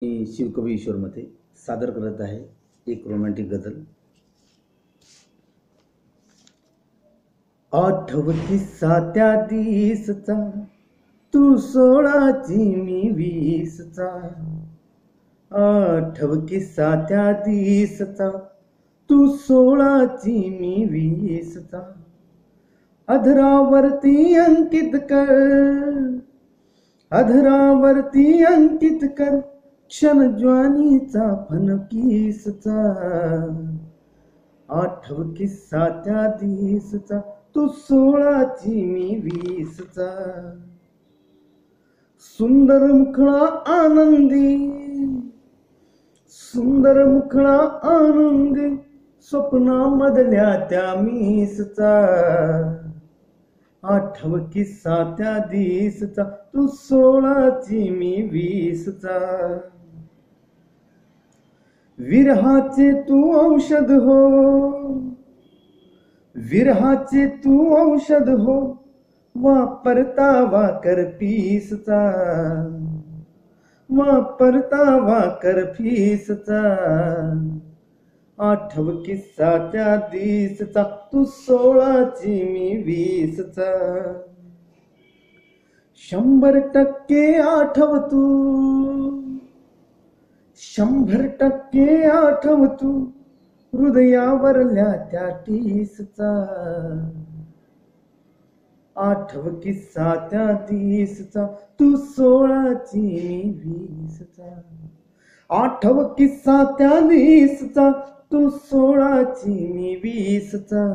मी शिवकवी ईश्वरमध्ये सादर करत आहे एक रोमॅन्टिक गझल। आठव किस्सा त्या दिसचा, तू 16ची मी 20चा। आठव किस्सा त्या दिसचा, तू 16ची मी 20चा। अधरावरती अंकित कर, अधरावरती अंकित कर क्षण ज्वानीचा फणकीसचा। आठव किस्सा त्या दिसचा, तू 16ची मी 20चा। सुंदर मुखडा आनंदी, सुंदर मुखडा आनंदी स्वप्नामधल्या त्या मीसचा। आठव किस्सा त्या दिसचा, तू 16ची मी 20चा। विरहाचे तू औषध हो, विरहाचे तू औषध हो, वापरता वाकर पीसचा। वापरता वाकर फीसचा। आठव किस्सा त्या दिसचा, तू 16ची मी 20चा। 100% आठव तू, 100% आठव तू हृदयावरल्या त्या टीसचा। आठव किस्सा त्या दिसचा, तू 16ची मी 20चा। आठव किस्सा त्या दिसचा, तू 16ची मी 20चा।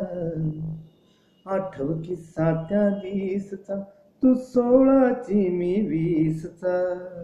आठव किस्सा त्या दिसचा, तू 16ची मी 20चा।